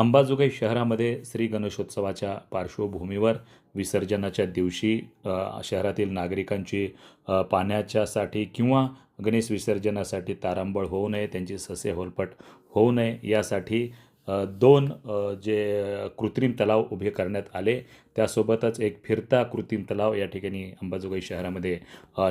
अंबाजोगाई शहरामध्ये श्री गणेशोत्सवाच्या पार्श्वभूमीवर विसर्जनाच्या दिवशी शहरातील नागरिकांची पाण्याच्यासाठी किंवा गणेश विसर्जनासाठी तारांबळ होऊ नये, त्यांची ससेहोलपट होऊ नये यासाठी दोन जे कृत्रिम तलाव उभे करण्यात आले. त्यासोबतच एक फिरता कृत्रिम तलाव या ठिकाणी अंबाजोगाई शहरामध्ये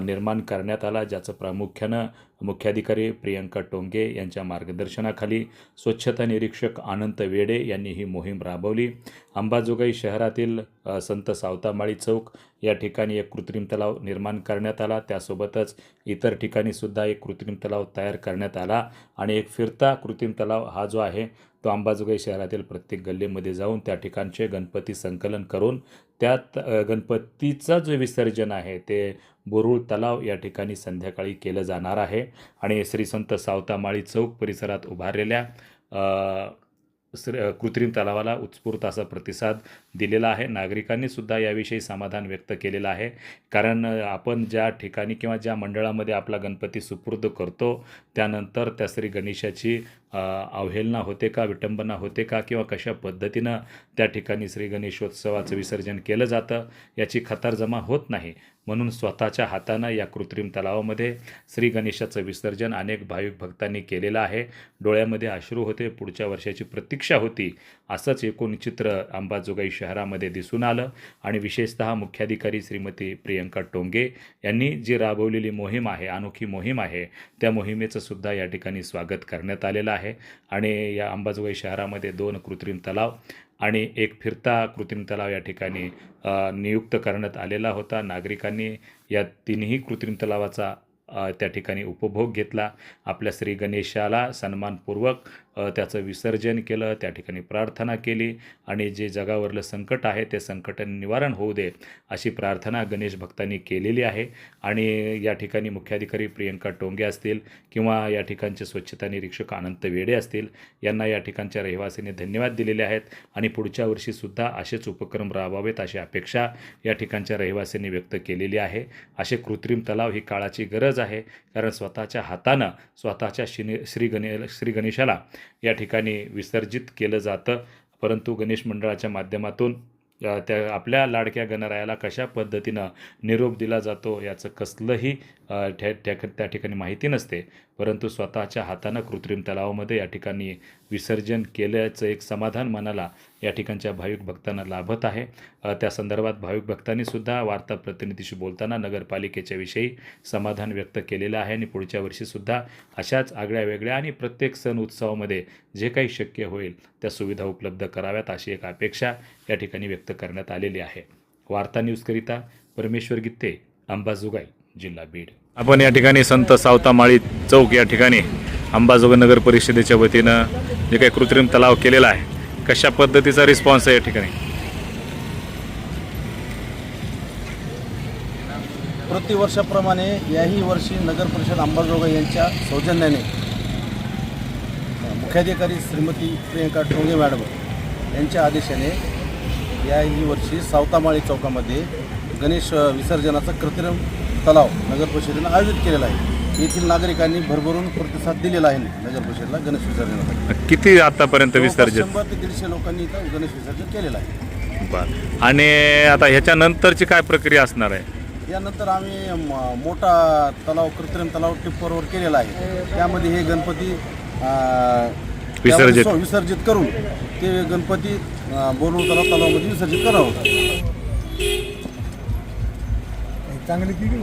निर्माण करण्यात आला, ज्याचं प्रामुख्यानं मुख्याधिकारी प्रियंका टोंगे यांच्या मार्गदर्शनाखाली स्वच्छता निरीक्षक अनंत वेडे यांनी ही मोहीम राबवली. अंबाजोगाई शहरातील संत सावतामाळी चौक या ठिकाणी एक कृत्रिम तलाव निर्माण करण्यात आला. त्यासोबतच इतर ठिकाणीसुद्धा एक कृत्रिम तलाव तयार करण्यात आला आणि एक फिरता कृत्रिम तलाव हा जो आहे तो अंबाजोगाई शहरातील प्रत्येक गल्लीमध्ये जाऊन त्या ठिकाणचे गणपती संकलन करून त्यात गणपतीचं जे विसर्जन आहे ते बोरुळ तलाव या ठिकाणी संध्याकाळी केलं जाणार आहे. आणि श्री संत सावतामाळी चौक परिसरात उभारलेल्या कृत्रिम तलावाला उत्स्फूर्त असा प्रतिसाद दिलेला आहे. नागरिकांनीसुद्धा याविषयी समाधान व्यक्त केलेलं आहे, कारण आपण ज्या ठिकाणी किंवा ज्या मंडळामध्ये आपला गणपती सुपूर्द करतो त्यानंतर त्या श्री गणेशाची अवहेलना होते का, विटंबना होते का, किंवा कशा पद्धतीनं त्या ठिकाणी श्री गणेशोत्सवाचं विसर्जन केलं जातं याची खातरजमा होत नाही. म्हणून स्वतःच्या हातानं या कृत्रिम तलावामध्ये श्री गणेशाचं विसर्जन अनेक भाविक भक्तांनी केलेलं आहे. डोळ्यामध्ये अश्रू होते, पुढच्या वर्षाची प्रतीक्षा होती, असंच एकूण चित्र अंबाजोगाई शहरामध्ये दिसून आलं. आणि विशेषतः मुख्याधिकारी श्रीमती प्रियंका टोंगे यांनी जी राबवलेली मोहीम आहे, अनोखी मोहीम आहे, त्या मोहिमेचं सुद्धा या ठिकाणी स्वागत करण्यात आलेलं आहे. आणि या अंबाजोगाई शहरामध्ये 2 कृत्रिम तलाव आणि एक फिरता कृत्रिम तलाव या ठिकाणी नियुक्त करण्यात आलेला होता. नागरिकांनी या तिन्ही कृत्रिम तलावाचा त्या ठिकाणी उपभोग घेतला. आपल्या श्री गणेशाला सन्मानपूर्वक त्याचं विसर्जन केलं, त्या ठिकाणी प्रार्थना केली आणि जे जगावरलं संकट आहे ते संकट निवारण होऊ दे अशी प्रार्थना गणेश भक्तांनी केलेली आहे. आणि या ठिकाणी मुख्याधिकारी प्रियंका टोंगे असतील किंवा या ठिकाणचे स्वच्छता निरीक्षक अनंत वेडे असतील, यांना या ठिकाणच्या रहिवासींनी धन्यवाद दिलेले आहेत. आणि पुढच्या वर्षीसुद्धा असेच उपक्रम राबवावेत अशी अपेक्षा या ठिकाणच्या रहिवासींनी व्यक्त केलेली आहे. असे कृत्रिम तलाव ही काळाची गरज आहे, कारण स्वतःच्या हातानं स्वतःच्या श्री गणेशाला या ठिकाणी विसर्जित केलं जातं, परंतु गणेश मंडळाच्या माध्यमातून त्या आपल्या लाडक्या गणरायाला कशा पद्धतीनं निरोप दिला जातो याचं कसलंही त्या ठिकाणी माहिती नसते. परंतु स्वतःच्या हातानं कृत्रिम तलावामध्ये या ठिकाणी विसर्जन केल्याचं एक समाधान मनाला या ठिकाणच्या भाविक भक्तांना लाभत आहे. त्या संदर्भात भाविक भक्तांनीसुद्धा वार्ता प्रतिनिधीशी बोलताना नगरपालिकेच्या विषयी समाधान व्यक्त केलेलं आहे. आणि पुढच्या वर्षीसुद्धा अशाच आगळ्या वेगळ्या आणि प्रत्येक सण उत्सवामध्ये जे काही शक्य होईल त्या सुविधा उपलब्ध कराव्यात अशी एक अपेक्षा या ठिकाणी व्यक्त करण्यात आलेली आहे. वार्ता न्यूजकरिता परमेश्वर गित्ते, अंबाजोगाई, जिल्हा बीड. आपण या ठिकाणी संत सावतामाळी चौक या ठिकाणी अंबाजोगाई नगर परिषदेच्या वतीनं जे काही कृत्रिम तलाव केलेला आहे, कशा पद्धतीचा रिस्पॉन्स आहे या ठिकाणी? प्रतिवर्षाप्रमाणे याही वर्षी नगर परिषद अंबाजोगाई यांच्या सौजन्याने मुख्याधिकारी श्रीमती प्रियंका टोंगे मॅडम यांच्या आदेशाने याही वर्षी सावतामाळी चौकामध्ये गणेश विसर्जनाचा कृत्रिम तलाव नगर परिषदेनं आयोजित केलेला आहे. येथील नागरिकांनी भरभरून प्रतिसाद दिलेला आहे नगर परिषदेला गणेश विसर्जनासाठी. किती आतापर्यंत विसर्जन? 100 ते 150 लोकांनी इथं गणेश विसर्जन केलेलं आहे. बरं. आणि आता ह्याच्यानंतरची काय प्रक्रिया असणार आहे? यानंतर आम्ही मोठा तलाव कृत्रिम तलाव टिप्परवर केलेला आहे. त्यामध्ये हे गणपती विसर्जित करून ते गणपती बोरुळ तलावामध्ये विसर्जित करणार होता. चांगली किती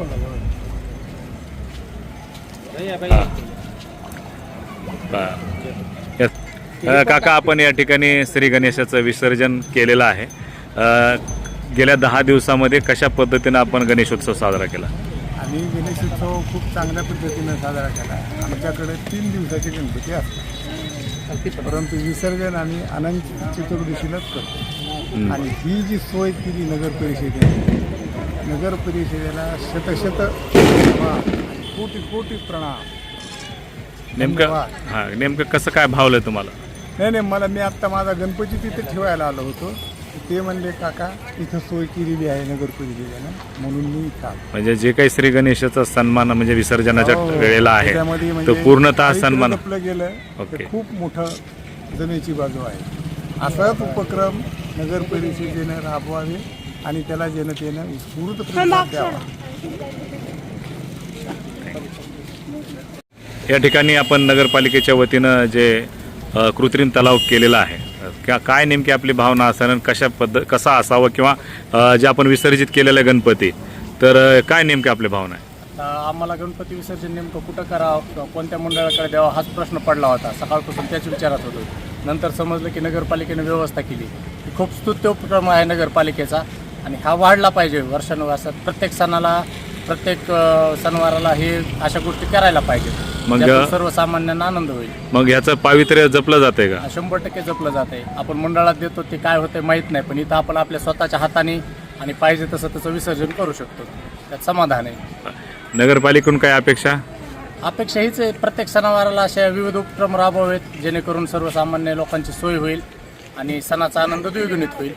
काका, आपण या ठिकाणी श्री गणेशाचं विसर्जन केलेलं आहे. गेल्या 10 दिवसामध्ये कशा पद्धतीनं आपण गणेशोत्सव साजरा केला? आम्ही गणेशोत्सव खूप चांगल्या पद्धतीनं साजरा केला. आमच्याकडे 3 दिवसाचे गणपती असतात, परंतु विसर्जन आम्ही अनंत चतुर्दशीलाच करतो. आणि ही जी सोय केली नगर परिषदेने, नगर परिषदेला शत कोटी कोटी प्रणाम. नेमकं कसं काय भावलं तुम्हाला? नाही, मी आत्ता माझा गणपती तिथे ठेवायला आलो होतो. ते म्हणले काका इथं सोय केलेली आहे नगर परिषदेनं, म्हणून मी इथं. म्हणजे जे काही श्री गणेशाचा सन्मान म्हणजे विसर्जनाच्या वेळेला आहे तो पूर्णतः सन्मान गेलं. खूप मोठं जमेची बाजू आहे. असाच उपक्रम नगर परिषदेने राबवावे आणि त्याला जनतेनं उत्स्फूर्त प्रतिसाद द्यावा. या ठिकाणी आपण नगरपालिकेच्या वतीनं जे कृत्रिम तलाव केलेला आहे, काय नेमकी आपली भावना असणार, कसा असावं किंवा जे आपण विसर्जित केलेलं आहे गणपती, तर काय नेमकी आपली भावना आहे? आम्हाला गणपती विसर्जन नेमकं कुठं करावं किंवा कोणत्या मंडळाकडे द्यावं हाच प्रश्न पडला होता. सकाळपासून त्याच विचारात होतो. नंतर समजलं की नगरपालिकेने व्यवस्था केली. खूप स्तुत्य उपक्रम आहे नगरपालिकेचा आणि हा वाढला पाहिजे वर्षानुवर्षात. प्रत्येक सणाला प्रत्येक सणवाराला हे अशा गोष्टी करायला पाहिजे. मग सर्वसामान्यांना आनंद होईल. मग ह्याचं पावित्र्य जपलं जाते का? 100% जपलं जाते. आपण मंडळात देतो ते काय होते माहीत नाही, पण इथं आपण आपल्या स्वतःच्या हाताने आणि पाहिजे तसं त्याचं विसर्जन करू शकतो. त्यात समाधान आहे. नगरपालिकेकडून काय अपेक्षा? अपेक्षा हीच आहे, प्रत्येक सणावाराला अशा विविध उपक्रम राबवावेत जेणेकरून सर्वसामान्य लोकांची सोय होईल आणि सणाचा आनंद द्विगुणित होईल.